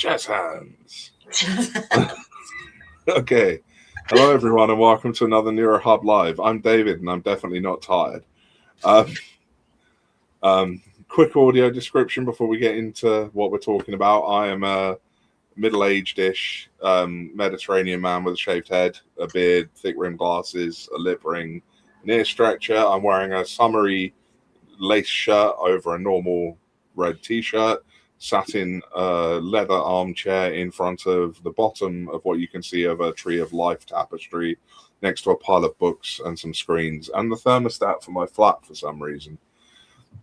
Jazz hands. Okay. Hello, everyone, and welcome to another NeuroHub Live. I'm David, and I'm definitely not tired. Quick audio description before we get into what we're talking about. I am a middle-aged-ish Mediterranean man with a shaved head, a beard, thick-rimmed glasses, a lip ring, an ear stretcher. I'm wearing a summery lace shirt over a normal red t-shirt, sat in a leather armchair in front of the bottom of what you can see of a Tree of Life tapestry, next to a pile of books and some screens, and the thermostat for my flat for some reason.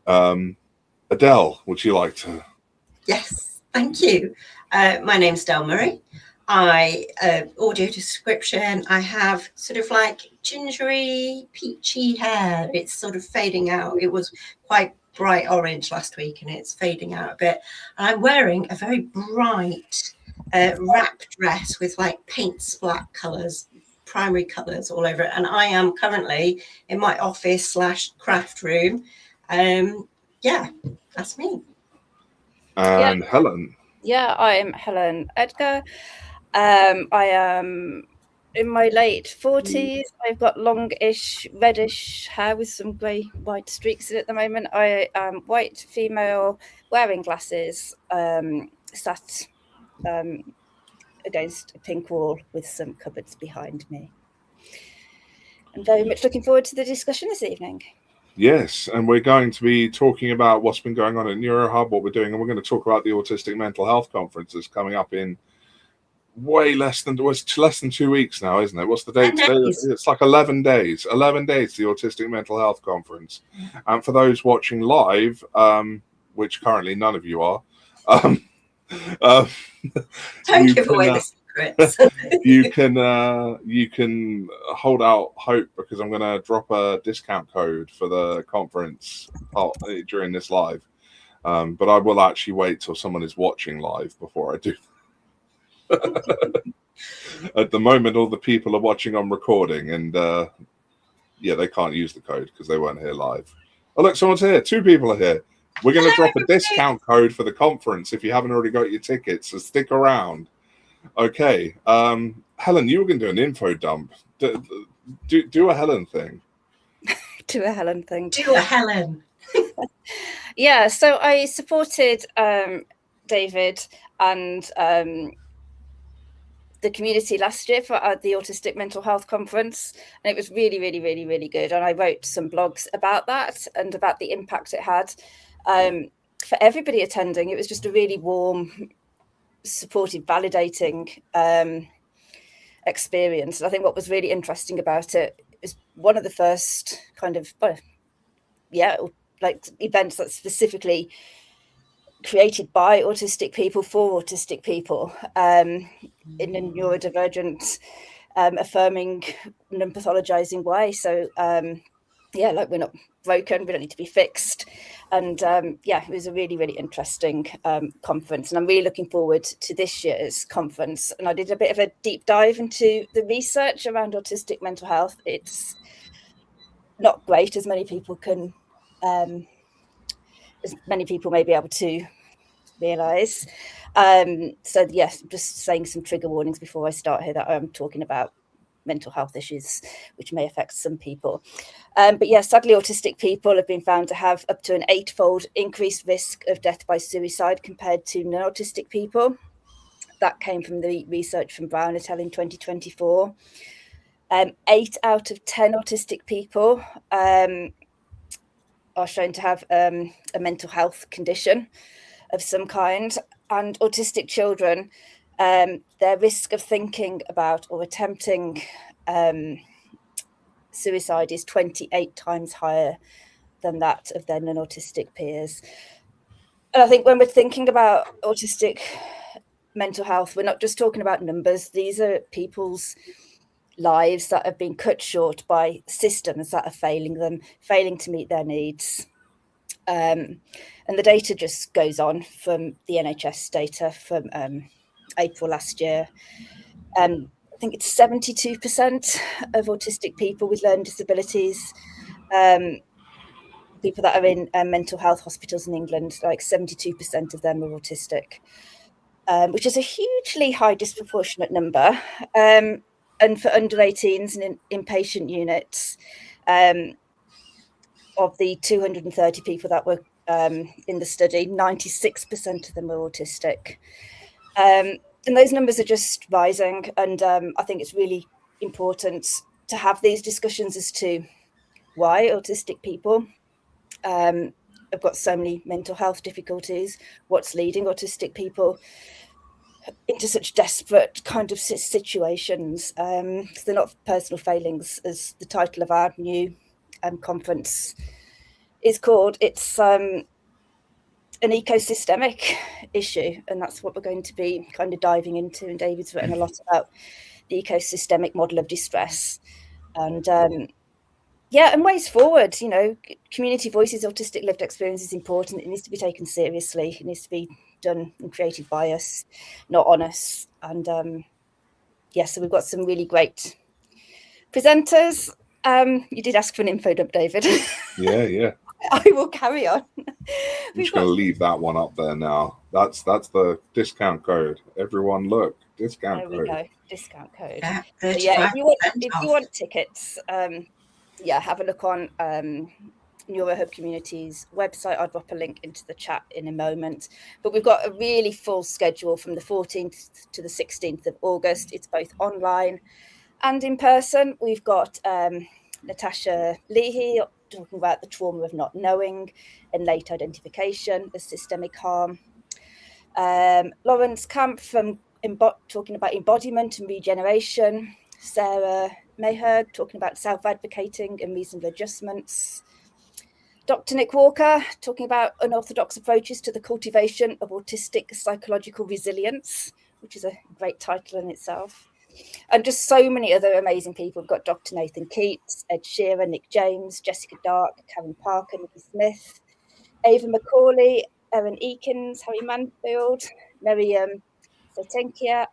Adele, would you like to? Yes, thank you. My name's Del Murray. Audio description, I have sort of like gingery, peachy hair. It's sort of fading out. It was quite bright orange last week and it's fading out a bit. And I'm wearing a very bright wrap dress with like paint splat colours, primary colours all over it. And I am currently in my office / craft room. Yeah, that's me. And yeah. Helen. Yeah, I'm Helen Edgar. I am in my late 40s. I've got longish, reddish hair with some grey, white streaks in it at the moment. I am white, female, wearing glasses, sat against a pink wall with some cupboards behind me. I'm very much looking forward to the discussion this evening. Yes, and we're going to be talking about what's been going on at NeuroHub, what we're doing, and we're going to talk about the Autistic Mental Health Conference that's coming up in less than 2 weeks now, isn't it? What's the date today? It's like 11 days. 11 days to the Autistic Mental Health Conference. And for those watching live, which currently none of you are, don't give away the secrets. you can hold out hope, because I'm going to drop a discount code for the conference during this live. But I will actually wait till someone is watching live before I do. At the moment, all the people are watching on recording, and they can't use the code because they weren't here live. Oh, look, someone's here. 2 people are here. We're going to drop a discount code for the conference if you haven't already got your tickets, so stick around. Okay. Helen, you were going to do an info dump. Do a Helen thing. Do a Helen thing. Do a Helen. Yeah, so I supported David and the community last year for the Autistic Mental Health Conference, and it was really, really, really, really good. And I wrote some blogs about that and about the impact it had for everybody attending. It was just a really warm, supportive, validating experience. And I think what was really interesting about it is one of the first kind of events that specifically created by autistic people for autistic people in a neurodivergent, affirming, non-pathologizing way. So we're not broken, we don't need to be fixed. And it was a really, really interesting conference, and I'm really looking forward to this year's conference. And I did a bit of a deep dive into the research around autistic mental health. It's not great, as many people may be able to realise. So yes, just saying some trigger warnings before I start here, that I'm talking about mental health issues which may affect some people. But yeah, sadly, autistic people have been found to have up to an 8-fold increased risk of death by suicide compared to non-autistic people. That came from the research from Brown et al. In 2024. 8 out of 10 autistic people are shown to have a mental health condition of some kind, and autistic children, their risk of thinking about or attempting suicide is 28 times higher than that of their non-autistic peers. And I think when we're thinking about autistic mental health, we're not just talking about numbers. These are people's lives that have been cut short by systems that are failing to meet their needs. And the data just goes on from the NHS data from April last year. I think it's 72% of autistic people with learning disabilities, people that are in mental health hospitals in England, like 72% of them are autistic. which is a hugely high disproportionate number. And for under 18s and inpatient units, of the 230 people that were in the study, 96% of them were autistic. And those numbers are just rising. And I think it's really important to have these discussions as to why autistic people have got so many mental health difficulties, what's leading autistic people into such desperate kind of situations. Because they're not personal failings, as the title of our new conference is called. It's an ecosystemic issue, and that's what we're going to be kind of diving into. And David's written a lot about the ecosystemic model of distress, and and ways forward. You know, community voices, autistic lived experience is important. It needs to be taken seriously. It needs to be done and created by us, not on us. And so we've got some really great presenters. You did ask for an info dump, David. Yeah. I will carry on. I'm just going to leave that one up there now. That's the discount code. Everyone, look, discount code. There we go, discount code. Yeah, if you want tickets, have a look on NeuroHub Community's website. I'll drop a link into the chat in a moment. But we've got a really full schedule from the 14th to the 16th of August. It's both online and in person. We've got Natasha Leahy talking about the trauma of not knowing and late identification as systemic harm. Lawrence Camp from talking about embodiment and regeneration. Sarah Mayherg talking about self-advocating and reasonable adjustments. Dr. Nick Walker talking about unorthodox approaches to the cultivation of autistic psychological resilience, which is a great title in itself. And just so many other amazing people. We've got Dr. Nathan Keats, Ed Shearer, Nick James, Jessica Dark, Karen Parker, Nikki Smith, Ava McCauley, Erin Eakins, Harry Manfield, Miriam Sotenkia,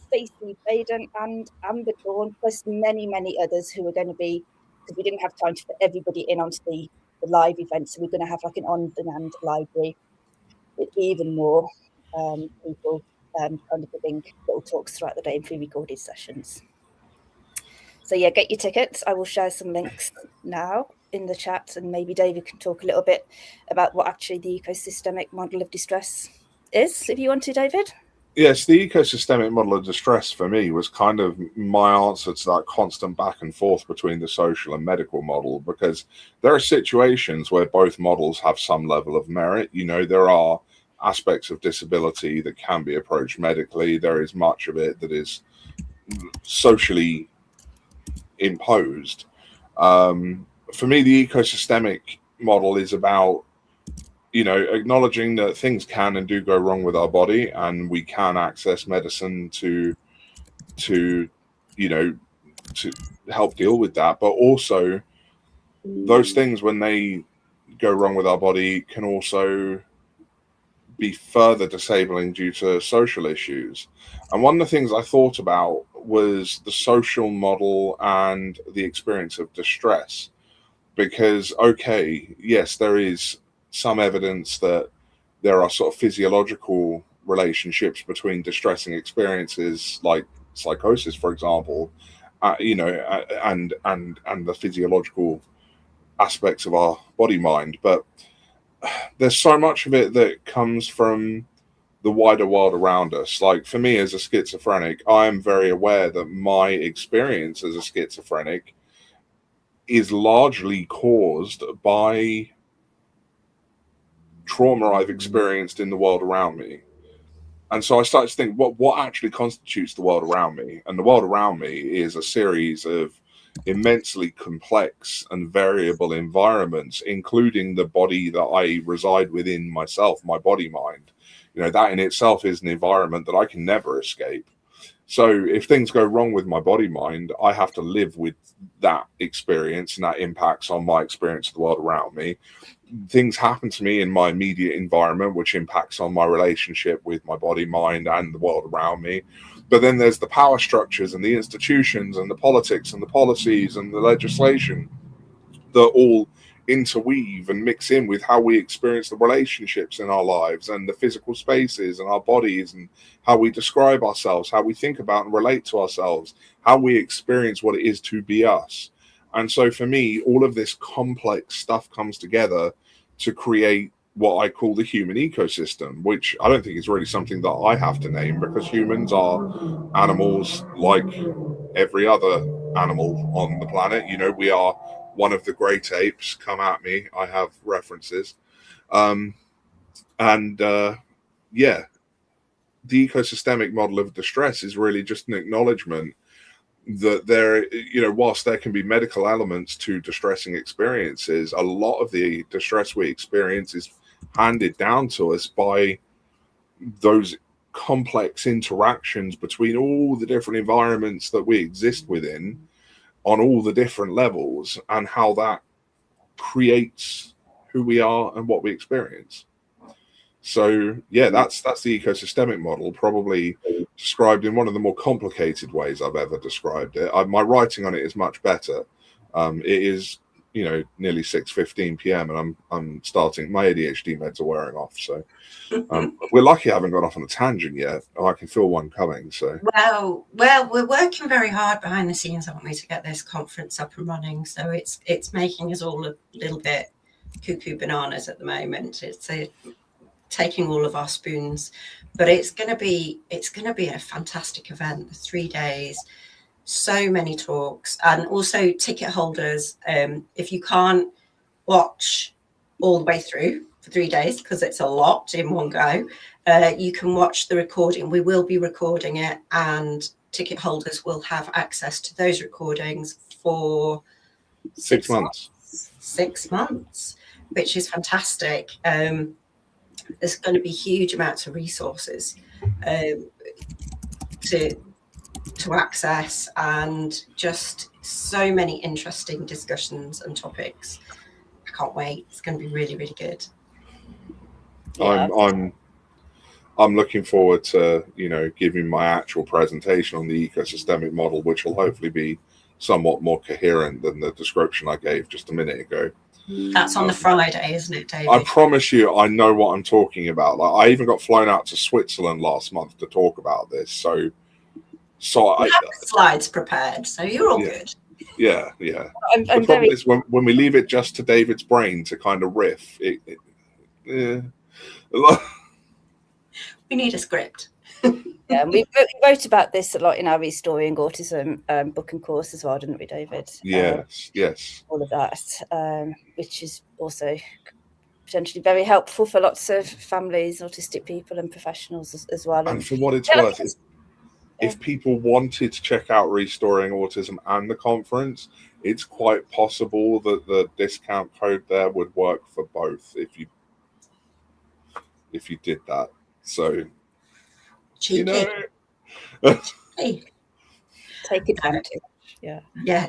Stacey Baden, and Amber Dawn, plus many, many others who are going to be, because we didn't have time to put everybody in onto the live event, so we're going to have like an on-demand library with even more people kind of giving little talks throughout the day in pre-recorded sessions. So get your tickets. I will share some links now in the chat, and maybe David can talk a little bit about what actually the ecosystemic model of distress is, if you want to, David. Yes, the ecosystemic model of distress for me was kind of my answer to that constant back and forth between the social and medical model, because there are situations where both models have some level of merit. You know, there are aspects of disability that can be approached medically. There is much of it that is socially imposed. For me, the ecosystemic model is about, you know, acknowledging that things can and do go wrong with our body, and we can access medicine to help deal with that. But also, those things, when they go wrong with our body, can also be further disabling due to social issues. And one of the things I thought about was the social model and the experience of distress. Because, okay, yes, there is some evidence that there are sort of physiological relationships between distressing experiences like psychosis, for example, and the physiological aspects of our body mind. But there's so much of it that comes from the wider world around us. Like, for me as a schizophrenic, I am very aware that my experience as a schizophrenic is largely caused by trauma I've experienced in the world around me. And so I started to think, what actually constitutes the world around me? And the world around me is a series of immensely complex and variable environments, including the body that I reside within myself, my body mind. You know, that in itself is an environment that I can never escape. So if things go wrong with my body mind, I have to live with that experience, and that impacts on my experience of the world around me. Things happen to me in my immediate environment, which impacts on my relationship with my body, mind, and the world around me. But then there's the power structures and the institutions and the politics and the policies and the legislation that all interweave and mix in with how we experience the relationships in our lives and the physical spaces and our bodies, and how we describe ourselves, how we think about and relate to ourselves, how we experience what it is to be us. And so for me, all of this complex stuff comes together to create what I call the human ecosystem, which I don't think is really something that I have to name, because humans are animals like every other animal on the planet. You know, we are one of the great apes. Come at me, I have references. Yeah, the ecosystemic model of distress is really just an acknowledgement that there, you know, whilst there can be medical elements to distressing experiences, a lot of the distress we experience is handed down to us by those complex interactions between all the different environments that we exist within on all the different levels, and how that creates who we are and what we experience. So yeah, that's the ecosystemic model, probably described in one of the more complicated ways I've ever described it. My writing on it is much better. It is, you know, nearly 6:15 p.m. and I'm starting, my ADHD meds are wearing off, so we're lucky I haven't gone off on a tangent yet. I can feel one coming. So well, we're working very hard behind the scenes, aren't we, to get this conference up and running. So it's making us all a little bit cuckoo bananas at the moment. It's taking all of our spoons, but it's going to be a fantastic event. The 3 days, so many talks, and also ticket holders. If you can't watch all the way through for 3 days, because it's a lot in one go, you can watch the recording. We will be recording it, and ticket holders will have access to those recordings for 6 months. 6 months, which is fantastic. There's going to be huge amounts of resources to access, and just so many interesting discussions and topics. I can't wait. It's going to be really, really good. Yeah. I'm looking forward to, you know, giving my actual presentation on the ecosystemic model, which will hopefully be somewhat more coherent than the description I gave just a minute ago. That's on the Friday, isn't it, David? I promise you, I know what I'm talking about. Like, I even got flown out to Switzerland last month to talk about this. So I have the slides prepared, so you're all good. Yeah. I'm the problem is when we leave it just to David's brain to kind of riff, We need a script. Yeah, and we wrote about this a lot in our Restoring Autism book and course as well, didn't we, David? Yes. All of that, which is also potentially very helpful for lots of families, autistic people and professionals as well. And for what it's worth, if people wanted to check out Restoring Autism and the conference, it's quite possible that the discount code there would work for both if you did that. So, Cheeky. you know. Hey. Take advantage. Yeah,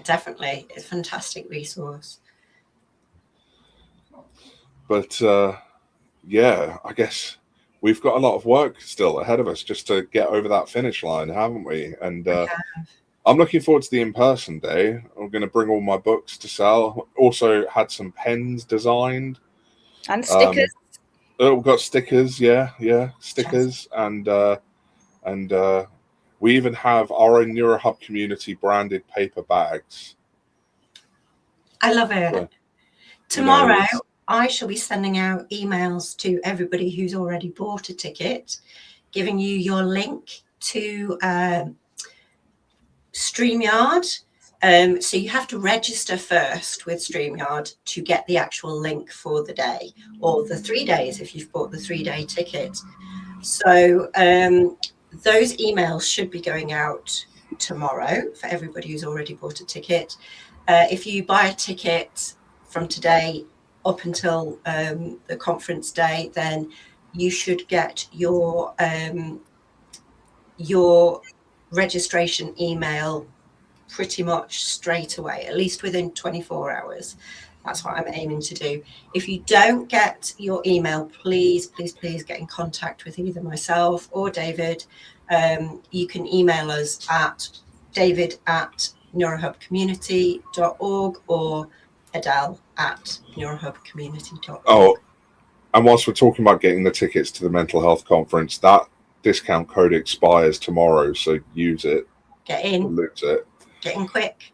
definitely. It's a fantastic resource. But yeah, I guess we've got a lot of work still ahead of us just to get over that finish line, haven't we? And I'm looking forward to the in-person day. I'm going to bring all my books to sell. Also had some pens designed. And stickers. We've got stickers, yeah, stickers. Yes. And we even have our own NeuroHub community branded paper bags. I love it. So, tomorrow, I shall be sending out emails to everybody who's already bought a ticket, giving you your link to StreamYard. So you have to register first with StreamYard to get the actual link for the day, or the 3 days if you've bought the 3-day ticket. So those emails should be going out tomorrow for everybody who's already bought a ticket. If you buy a ticket from today up until the conference day, then you should get your registration email pretty much straight away, at least within 24 hours. That's what I'm aiming to do. If you don't get your email, please get in contact with either myself or David. You can email us at david@neurohubcommunity.org or adele@neurohubcommunity.org. Oh, and whilst we're talking about getting the tickets to the mental health conference, that discount code expires tomorrow, so use it. Get in. Lose it. Get in quick.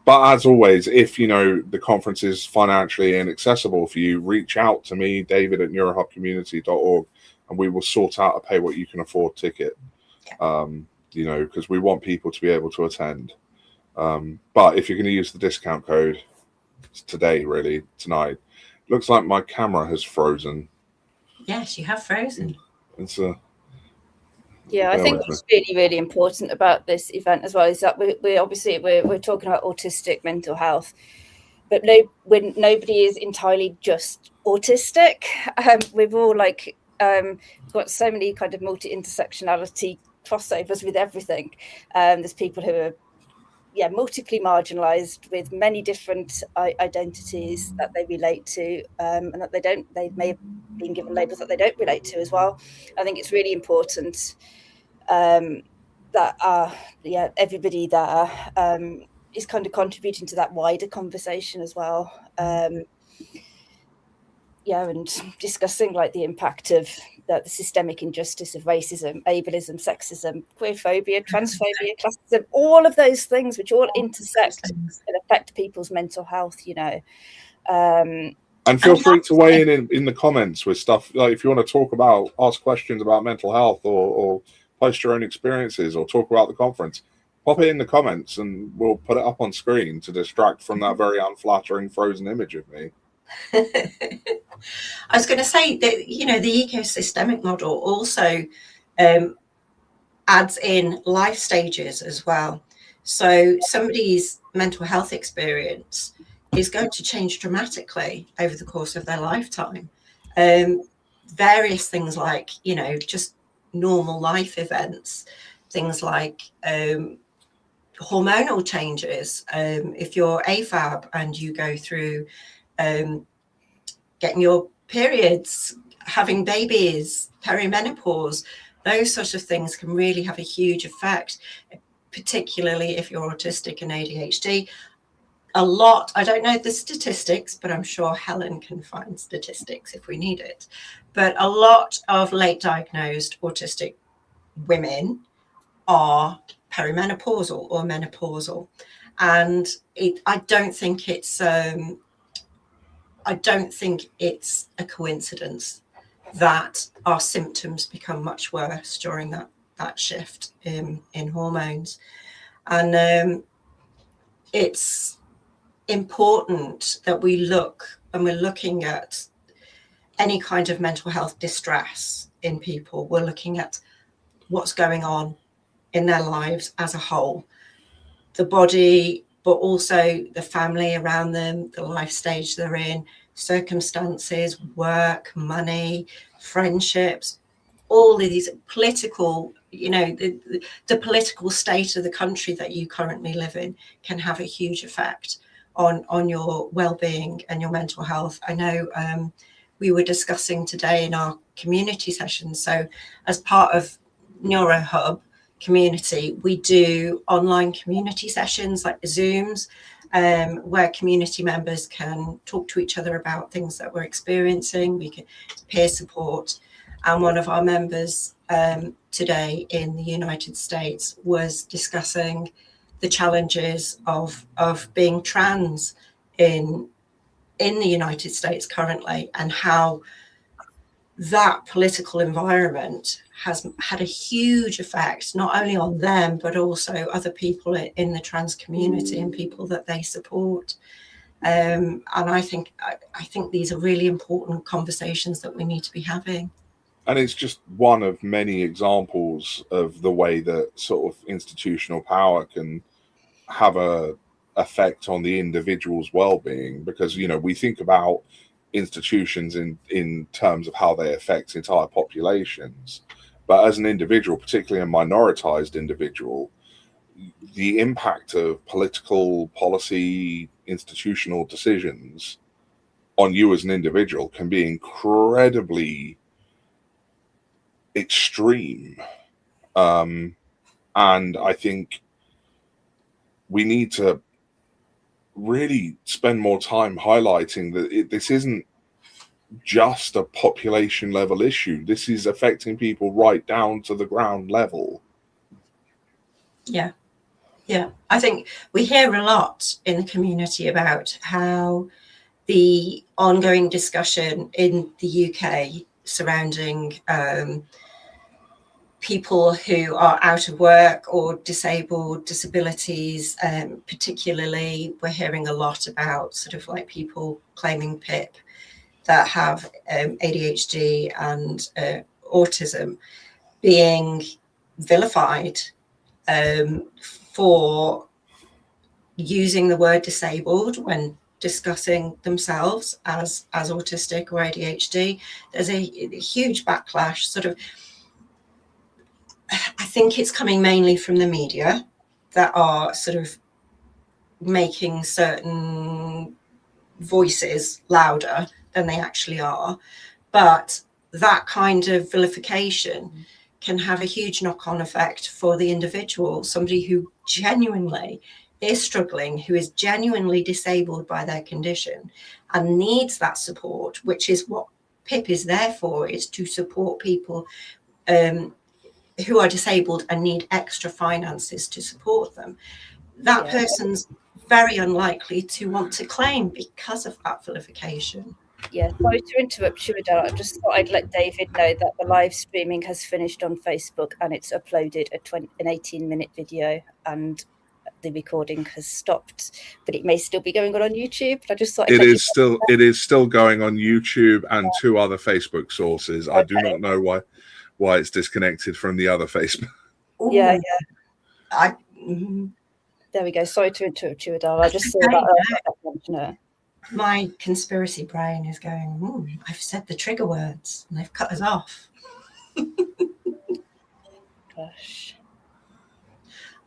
But as always, if the conference is financially inaccessible for you, reach out to me, David at neurohubcommunity.org, and we will sort out a pay what you can afford ticket. Yeah. Because we want people to be able to attend. But if you're going to use the discount code, it's today, really, tonight. Looks like my camera has frozen. Yes, you have frozen. It's Yeah, I think what's really, really important about this event as well is that we're talking about autistic mental health, but nobody is entirely just autistic. We've all got so many kind of multi-intersectionality crossovers with everything. There's people who are multiply marginalized with many different identities that they relate to, and that they may have been given labels that they don't relate to as well. I think it's really important that everybody there is kind of contributing to that wider conversation as well. And discussing like the impact of the systemic injustice of racism, ableism, sexism, queerphobia, transphobia, classism, all of those things which all intersect and affect people's mental health, And feel free to weigh in the comments with stuff, like if you want to ask questions about mental health or post your own experiences or talk about the conference, pop it in the comments and we'll put it up on screen to distract from that very unflattering frozen image of me. I was going to say that, the ecosystemic model also adds in life stages as well. So somebody's mental health experience is going to change dramatically over the course of their lifetime. Various things like, just normal life events, things like hormonal changes. If you're AFAB and you go through getting your periods, having babies, perimenopause, those sorts of things can really have a huge effect, particularly if you're autistic and ADHD. I don't know the statistics, but I'm sure Helen can find statistics if we need it. But a lot of late diagnosed autistic women are perimenopausal or menopausal. And I don't think it's a coincidence that our symptoms become much worse during that shift in hormones. And it's important that we look, and we're looking at any kind of mental health distress in people. We're looking at what's going on in their lives as a whole, the body, but also the family around them, the life stage they're in, circumstances, work, money, friendships, all of these political, the political state of the country that you currently live in can have a huge effect on your well-being and your mental health. I know we were discussing today in our community sessions. So as part of NeuroHub community, we do online community sessions like Zooms, where community members can talk to each other about things that we're experiencing. We can peer support. And one of our members today in the United States was discussing the challenges of being trans in the United States currently, and how that political environment has had a huge effect, not only on them, but also other people in the trans community and people that they support. And I think these are really important conversations that we need to be having. And it's just one of many examples of the way that sort of institutional power can have a effect on the individual's well-being, because we think about institutions in terms of how they affect entire populations, but as an individual, particularly a minoritized individual, the impact of political policy, institutional decisions on you as an individual can be incredibly extreme. And I think we need to really spend more time highlighting that this isn't just a population level issue. This is affecting people right down to the ground level. Yeah. I think we hear a lot in the community about how the ongoing discussion in the UK surrounding people who are out of work or disabled, disabilities, particularly, we're hearing a lot about sort of like people claiming PIP that have ADHD and autism being vilified for using the word disabled when discussing themselves as autistic or ADHD. There's a huge backlash, sort of. I think it's coming mainly from the media that are sort of making certain voices louder than they actually are. But that kind of vilification can have a huge knock-on effect for the individual, somebody who genuinely is struggling, who is genuinely disabled by their condition and needs that support, which is what PIP is there for, is to support people who are disabled and need extra finances to support them. That person's very unlikely to want to claim because of that vilification. Yeah, sorry to interrupt you, Adele. I just thought I'd let David know that the live streaming has finished on Facebook and it's uploaded an 18-minute video, and the recording has stopped, but it may still be going on YouTube. I just thought it is still going on YouTube and 2 other Facebook sources. Okay. I do not know why it's disconnected from the other Facebook. Yeah. There we go. Sorry to interrupt you, Adele. I just saw that. My conspiracy brain is going, I've said the trigger words and they've cut us off. Gosh.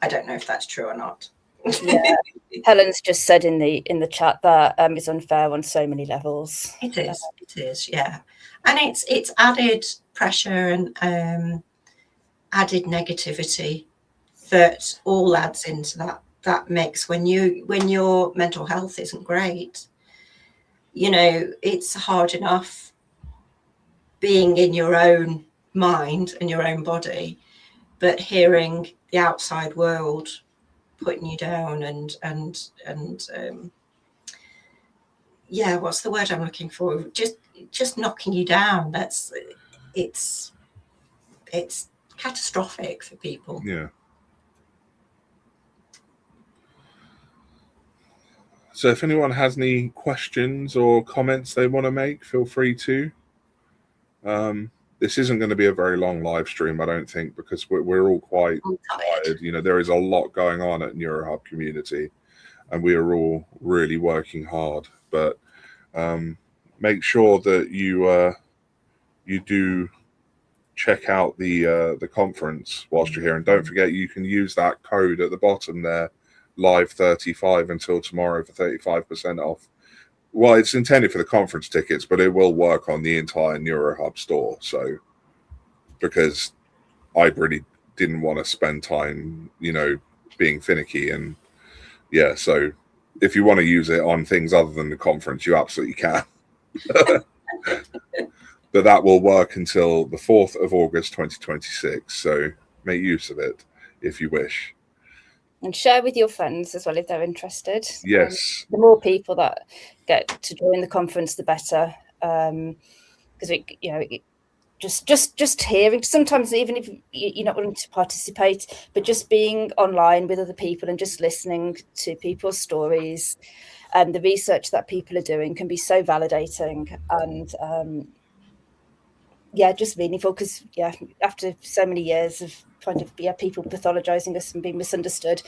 I don't know if that's true or not. Yeah. Helen's just said in the chat that it's unfair on so many levels. It is, yeah. And it's added pressure and added negativity that all adds into that mix when your mental health isn't great. You know, it's hard enough being in your own mind and your own body, but hearing the outside world putting you down and what's the word I'm looking for? Just knocking you down. It's catastrophic for people. Yeah. So if anyone has any questions or comments they want to make, feel free to. This isn't going to be a very long live stream, I don't think, because we're all quite tired. You know, there is a lot going on at NeuroHub community, and we are all really working hard. But make sure that you do check out the conference whilst you're here, and don't forget you can use that code at the bottom there, live 35 until tomorrow for 35% off. Well, it's intended for the conference tickets, but it will work on the entire NeuroHub store. So, because I really didn't want to spend time, you know, being finicky, and yeah, so if you want to use it on things other than the conference, you absolutely can. But that will work until the 4th of August 2026. So make use of it if you wish. And share with your friends as well if they're interested. Yes. The more people that get to join the conference, the better. Because just hearing, sometimes even if you're not willing to participate, but just being online with other people and just listening to people's stories and the research that people are doing can be so validating and just meaningful. Because after so many years of kind of people pathologizing us and being misunderstood,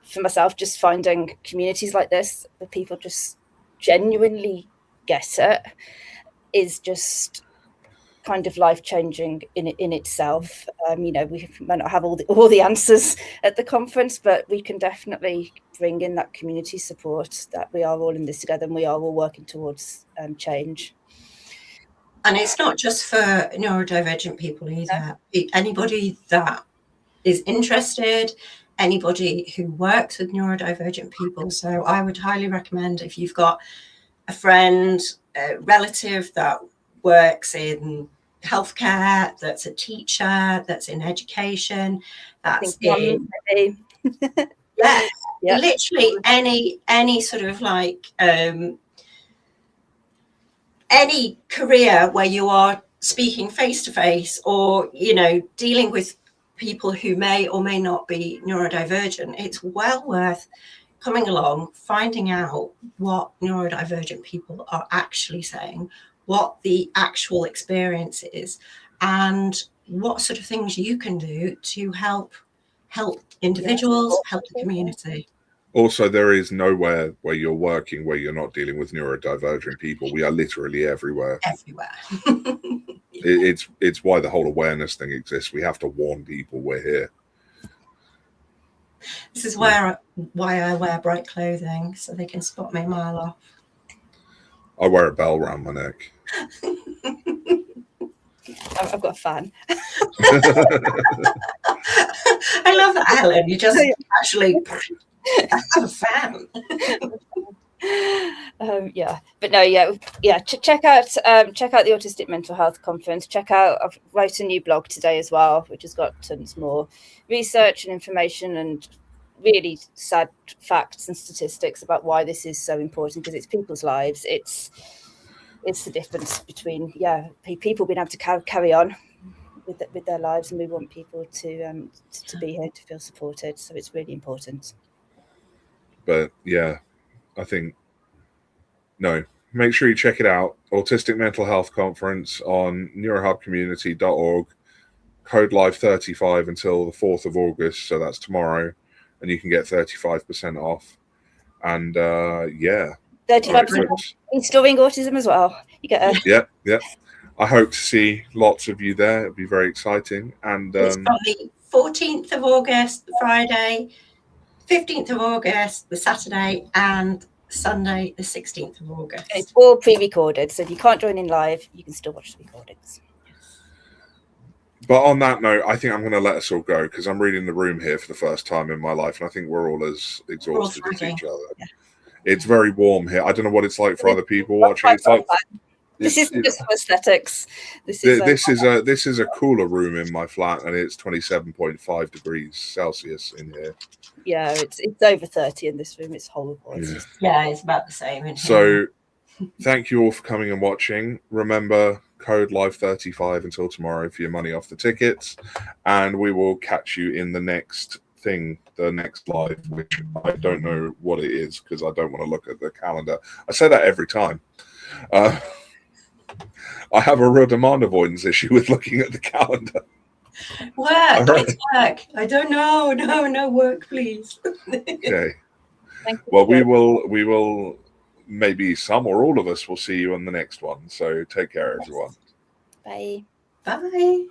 for myself, just finding communities like this where people just genuinely get it is just kind of life-changing in itself. We might not have all the answers at the conference, but we can definitely bring in that community support, that we are all in this together and we are all working towards change. And it's not just for neurodivergent people either. Anybody that is interested, anybody who works with neurodivergent people. So I would highly recommend, if you've got a friend, a relative that works in healthcare, that's a teacher, that's in education, that's in literally any sort of like any career where you are speaking face to face, or dealing with people who may or may not be neurodivergent. It's well worth coming along, finding out what neurodivergent people are actually saying, what the actual experience is, and what sort of things you can do to help individuals, help the community. Also, there is nowhere where you're working where you're not dealing with neurodivergent people. We are literally everywhere. It's why the whole awareness thing exists. We have to warn people we're here. This is why I wear bright clothing, so they can spot me a mile off. I wear a bell around my neck. I've got a fan. I love that, Helen. You just actually have a fan. Check out the Autistic Mental Health Conference. I've wrote a new blog today as well, which has got tons more research and information and really sad facts and statistics about why this is so important, because it's people's lives. It's the difference between people being able to carry on with their lives, and we want people to be here, to feel supported. So it's really important. But I think make sure you check it out. Autistic Mental Health Conference on neurohubcommunity.org. Code Live35 until the 4th of August, so that's tomorrow, and you can get 35% off. And 35% Installing Autism as well. You get yeah. I hope to see lots of you there. It'll be very exciting. And it's from the 14th of August, the Friday, 15th of August, the Saturday, and Sunday, the 16th of August. It's all pre-recorded, so if you can't join in live, you can still watch the recordings. But on that note, I think I'm going to let us all go, because I'm reading the room here for the first time in my life, and I think we're all as exhausted as each other. Yeah. It's very warm here. I don't know what it's like for other people watching. It's like this isn't just for aesthetics. This is a cooler room in my flat, and it's 27.5 degrees Celsius in here. Yeah, it's over 30 in this room. It's horrible. It's about the same in here. So thank you all for coming and watching. Remember, code Live35 until tomorrow for your money off the tickets, and we will catch you in the next thing, the next live, which I don't know what it is because I don't want to look at the calendar. I say that every time. I have a real demand avoidance issue with looking at the calendar. Work, right. It's work. I don't know. No work, please. Okay. Well, we will. Maybe some or all of us will see you on the next one. So take care, everyone. Bye. Bye.